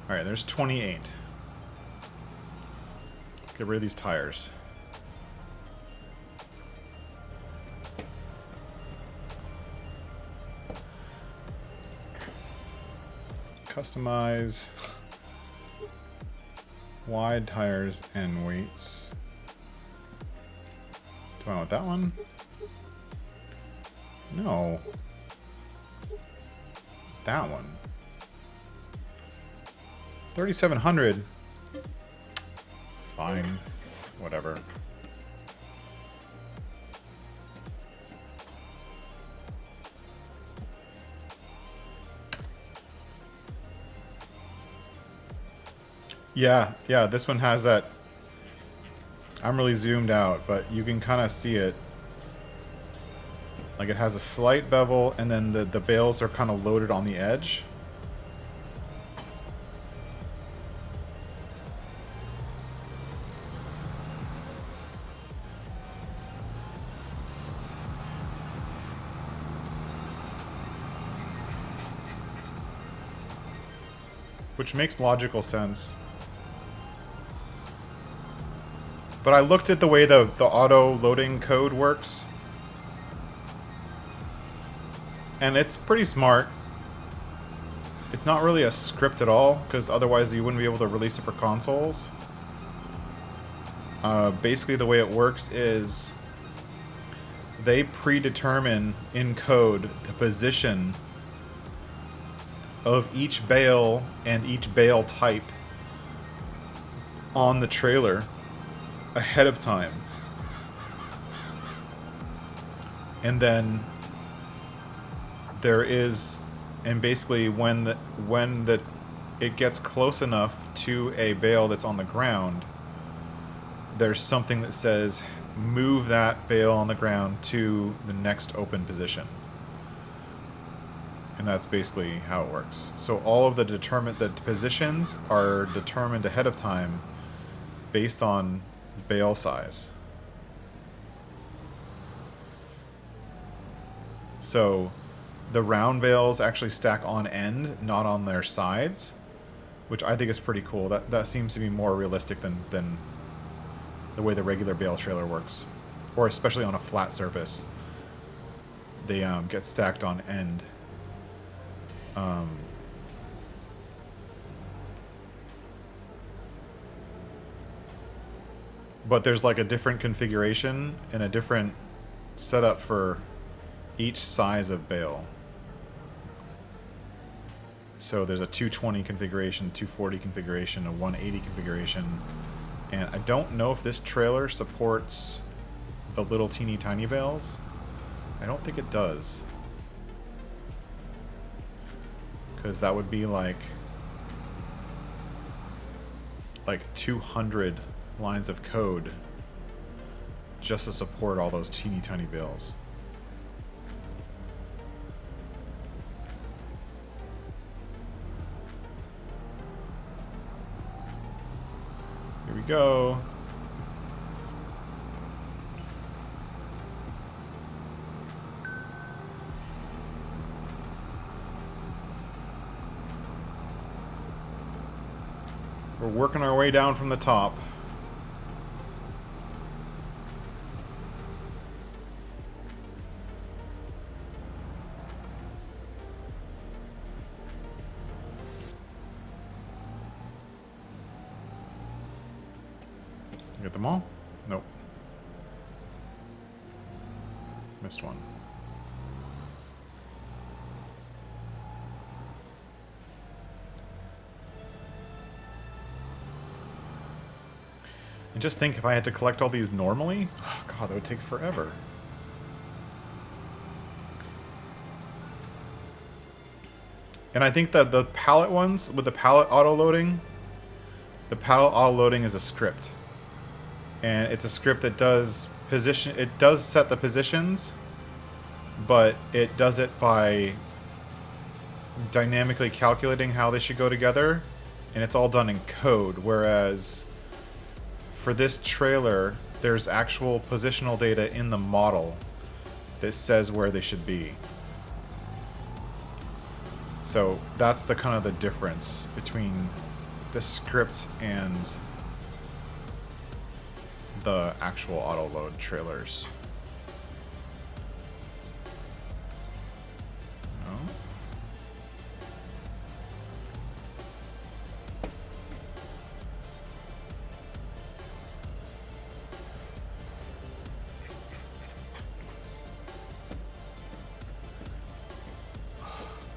Alright, there's 28. Let's get rid of these tires. Customize. Wide tires and weights. Do I want that one? No. That one. 3,700. Fine. Whatever. Yeah, this one has that. I'm really zoomed out, but you can kind of see it. Like it has a slight bevel, and then the bales are kind of loaded on the edge. Which makes logical sense. But I looked at the way the auto loading code works. And it's pretty smart. It's not really a script at all, because otherwise you wouldn't be able to release it for consoles. Basically the way it works is they predetermine in code the position of each bale and each bale type on the trailer ahead of time. And then there is, and basically when it gets close enough to a bale that's on the ground, there's something that says move that bale on the ground to the next open position. And that's basically how it works. So all of the positions are determined ahead of time based on bale size. So the round bales actually stack on end, not on their sides, which I think is pretty cool. That seems to be more realistic than the way the regular bale trailer works, or especially on a flat surface. They get stacked on end. But there's like a different configuration and a different setup for each size of bale. So there's a 220 configuration, 240 configuration, a 180 configuration. And I don't know if this trailer supports the little teeny tiny bales. I don't think it does. Because that would be like 200 lines of code just to support all those teeny tiny bales. Here we go. We're working our way down from the top. Get them all? Nope. Missed one. And just think, if I had to collect all these normally, oh god, that would take forever. And I think that the pallet ones, with the pallet auto-loading, the pallet auto-loading is a script. And it's a script that does position, it does set the positions, but it does it by dynamically calculating how they should go together, and it's all done in code, whereas for this trailer, there's actual positional data in the model that says where they should be. So that's the kind of the difference between the script and the actual auto-load trailers. No?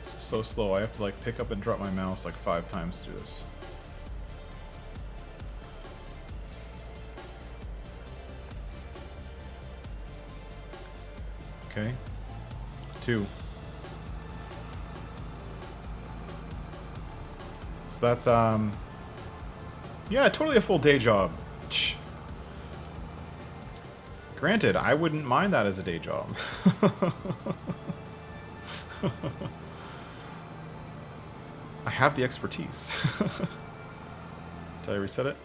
This is so slow. I have to like pick up and drop my mouse like 5 times to do this. Okay. 2. So that's, yeah, totally a full day job. Granted, I wouldn't mind that as a day job. I have the expertise. Did I reset it?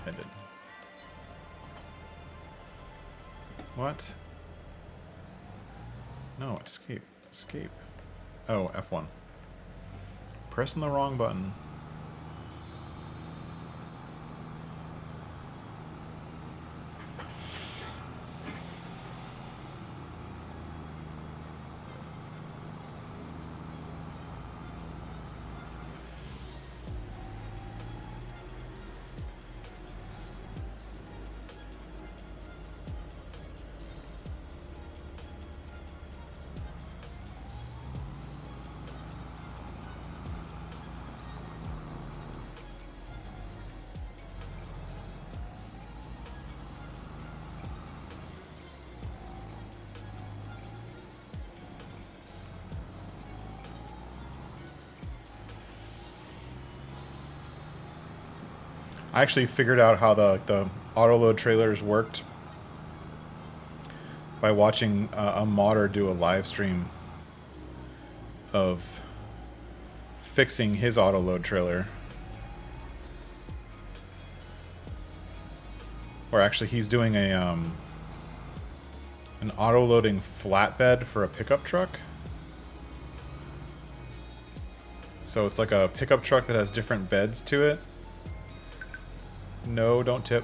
Yeah, I did. What? No, escape. Escape. Oh, F1. Pressing the wrong button. I actually figured out how the auto-load trailers worked by watching a modder do a live stream of fixing his auto-load trailer. Or actually, he's doing a an auto-loading flatbed for a pickup truck. So it's like a pickup truck that has different beds to it. No, don't tip.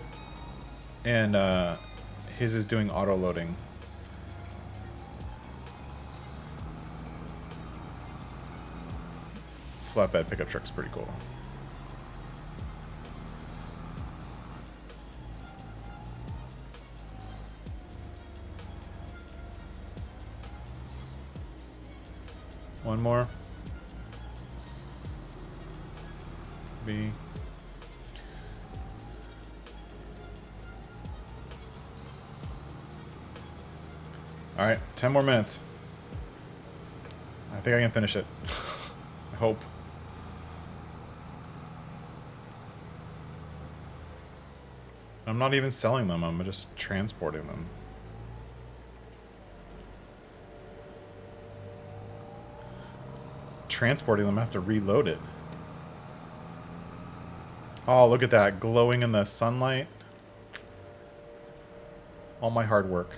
And his is doing auto-loading. Flatbed pickup truck's pretty cool. One more. B. Alright, 10 more minutes. I think I can finish it. I hope. I'm not even selling them, I'm just transporting them. Transporting them, I have to reload it. Oh, look at that, glowing in the sunlight. All my hard work.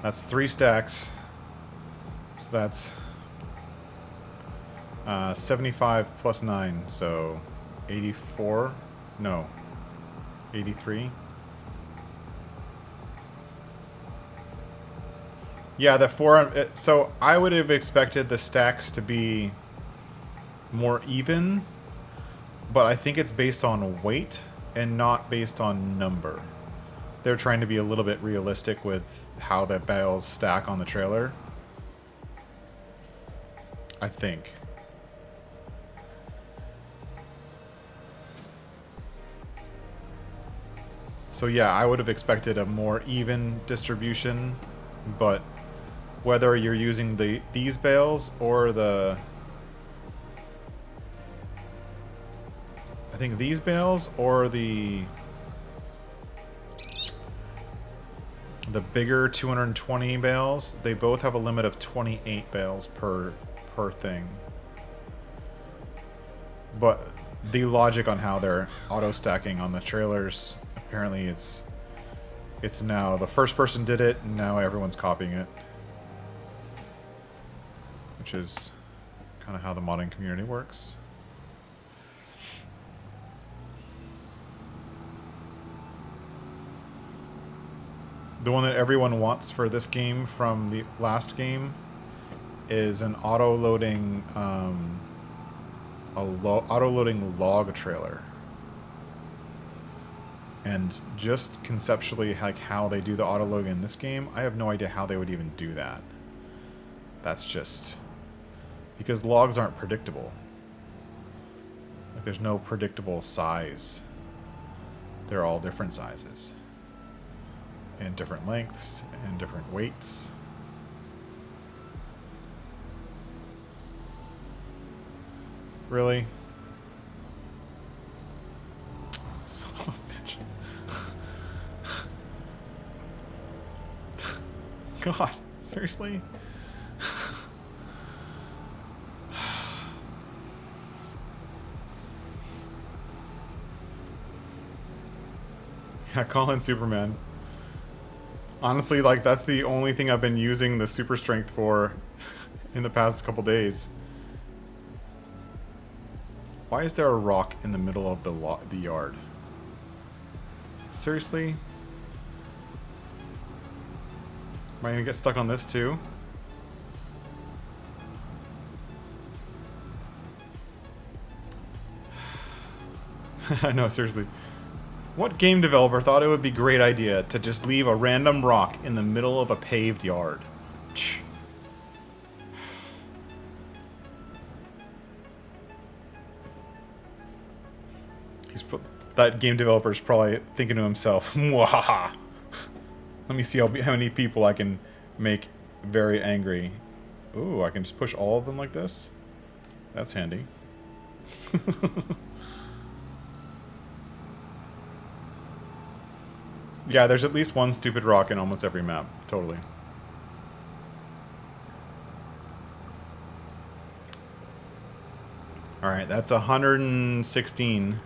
That's 3 stacks. So that's 75 plus 9, so 84? No. 83? Yeah, the 4... So I would have expected the stacks to be more even, but I think it's based on weight and not based on number. They're trying to be a little bit realistic with how the bales stack on the trailer. I think. So yeah, I would have expected a more even distribution, but whether you're using these bales or the... I think these bales or the bigger 220 bales, they both have a limit of 28 bales per thing. But the logic on how they're auto stacking on the trailers, apparently it's now the first person did it and now everyone's copying it. Which is kind of how the modding community works. The one that everyone wants for this game from the last game is an auto-loading auto-loading log trailer. And just conceptually, like how they do the auto-loading in this game, I have no idea how they would even do that. That's just... because logs aren't predictable. Like, there's no predictable size. They're all different sizes. And different lengths, and different weights. Really? Son of a bitch. God, seriously? Yeah, call in Superman. Honestly, like, that's the only thing I've been using the super strength for in the past couple days. Why is there a rock in the middle of the yard? Seriously? Am I gonna get stuck on this too? No, seriously. What game developer thought it would be a great idea to just leave a random rock in the middle of a paved yard? That game developer's probably thinking to himself, "Mwahaha! Let me see how many people I can make very angry." Ooh, I can just push all of them like this? That's handy. Yeah, there's at least one stupid rock in almost every map. Totally. Alright, that's 116.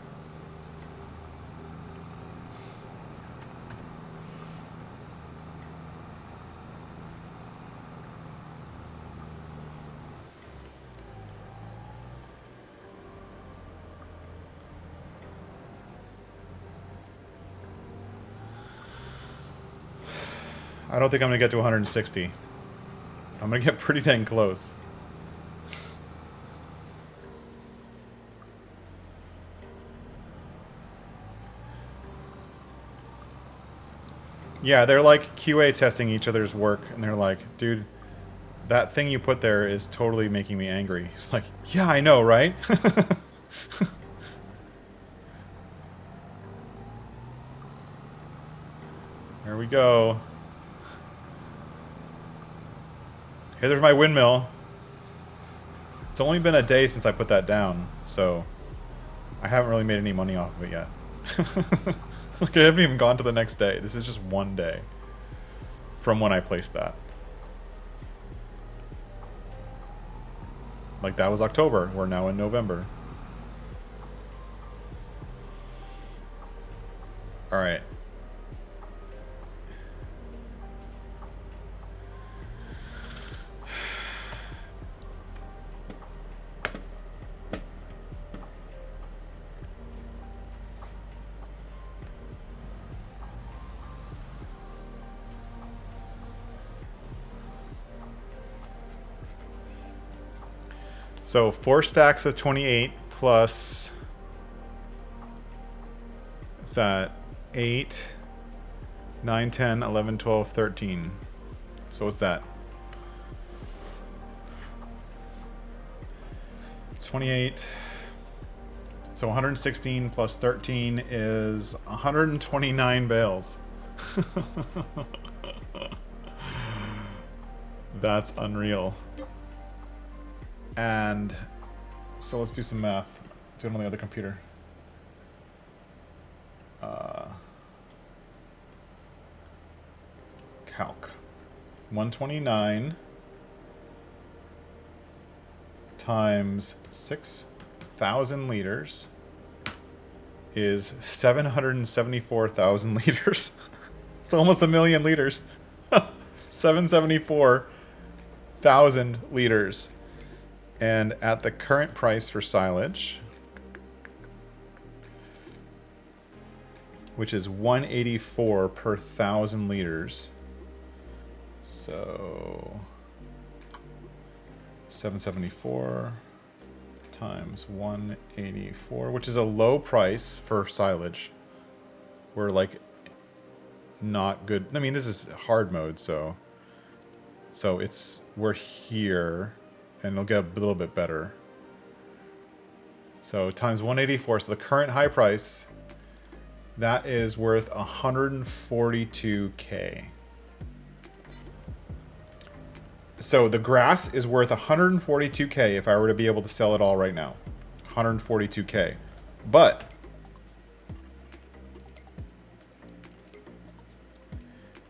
I don't think I'm going to get to 160. I'm going to get pretty dang close. Yeah, they're like QA testing each other's work, and they're like, dude, that thing you put there is totally making me angry. It's like, yeah, I know, right? There we go. Hey, there's my windmill. It's only been a day since I put that down, so I haven't really made any money off of it yet. Like, I haven't even gone to the next day. This is just one day from when I placed that. Like, that was October. We're now in November. Alright. So 4 stacks of 28 plus, what's that, 8, 9, 10, 11, 12, 13. So what's that? 28. So 116 plus 13 is 129 bales. That's unreal. And so let's do some math. Do it on the other computer. Calc. 129 times 6,000 liters is 774,000 liters. It's almost 1,000,000 liters. 774,000 liters. And at the current price for silage, which is 184 per 1,000 liters, so 774 times 184, which is a low price for silage. We're like not good. I mean, this is hard mode, so we're here. And it'll get a little bit better. So times 184. So the current high price, that is worth 142K. So the grass is worth 142K if I were to be able to sell it all right now. 142K. But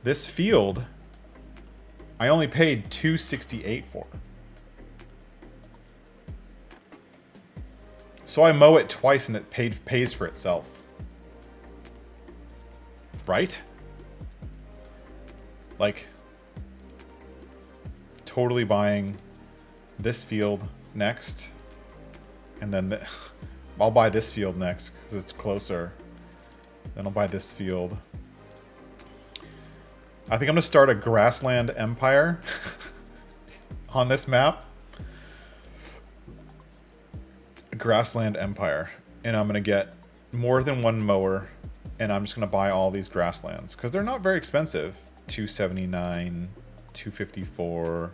this field, I only paid 268 for. So I mow it twice and it pays for itself. Right? Like, totally buying this field next. And then I'll buy this field next because it's closer. Then I'll buy this field. I think I'm going to start a grassland empire on this map. Grassland empire, and I'm gonna get more than one mower, and I'm just gonna buy all these grasslands because they're not very expensive. 279, 254.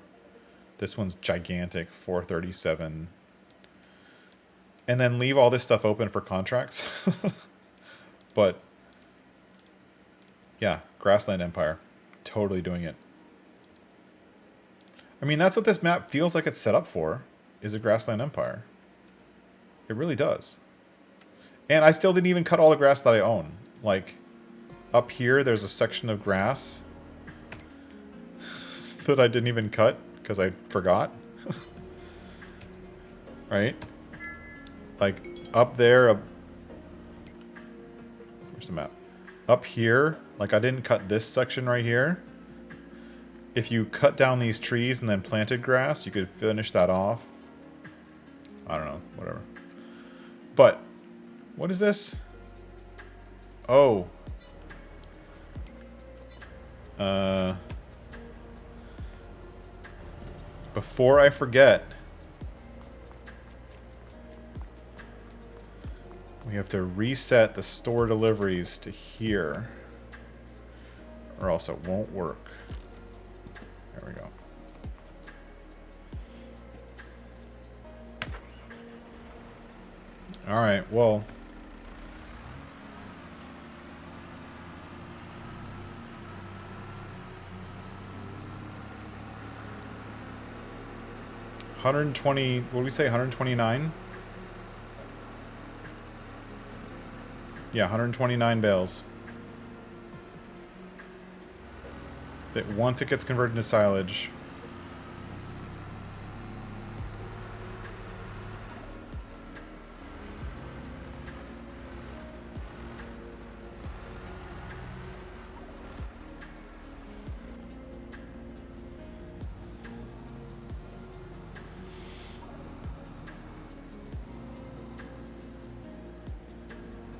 This one's gigantic, 437. And then leave all this stuff open for contracts. But yeah, grassland empire, totally doing it. I mean, that's what this map feels like it's set up for, is a grassland empire. It really does. And I still didn't even cut all the grass that I own. Like, up here, there's a section of grass that I didn't even cut because I forgot. Right? Like, up there, where's the map? Up here, like, I didn't cut this section right here. If you cut down these trees and then planted grass, you could finish that off. I don't know, whatever. But, what is this? Oh. Before I forget, we have to reset the store deliveries to here, or else it won't work. There we go. All right, well. $120, what did we say, 129? Yeah, 129 bales. That once it gets converted into silage,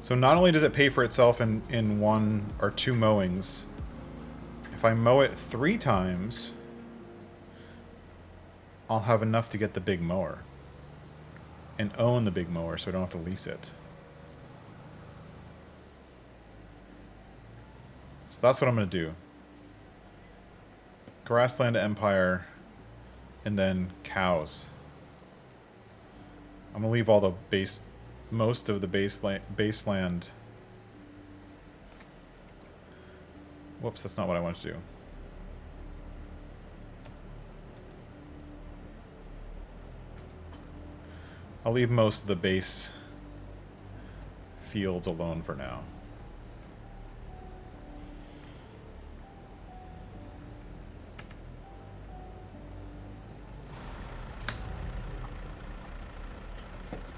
so not only does it pay for itself in 1 or 2 mowings, if I mow it 3 times, I'll have enough to get the big mower. And own the big mower so I don't have to lease it. So that's what I'm going to do. Grassland Empire, and then cows. I'm going to leave all the most of the baseland. Whoops, that's not what I want to do. I'll leave most of the base fields alone for now.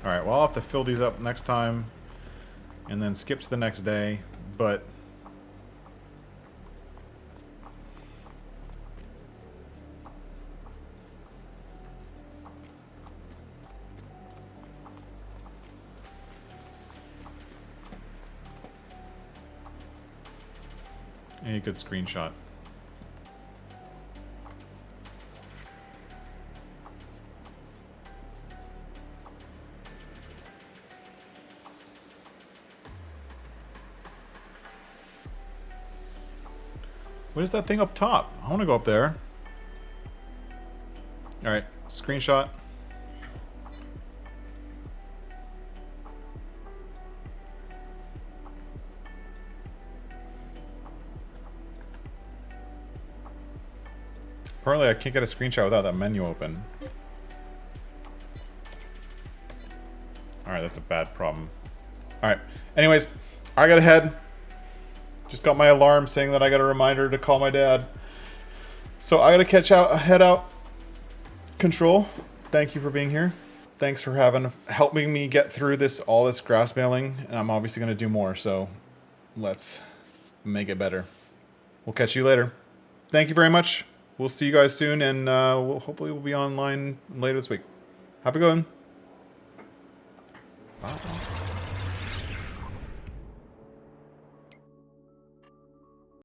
Alright, well, I'll have to fill these up next time and then skip to the next day, but a good screenshot. What is that thing up top? I want to go up there. Alright, screenshot. Apparently I can't get a screenshot without that menu open. Alright, that's a bad problem. Alright, anyways, I gotta head. Just got my alarm saying that I got a reminder to call my dad. So I gotta head out. Control, thank you for being here. Thanks for helping me get through all this grass baling. And I'm obviously gonna do more, so let's make it better. We'll catch you later. Thank you very much. We'll see you guys soon, and hopefully we'll be online later this week. Have a good one. Bye.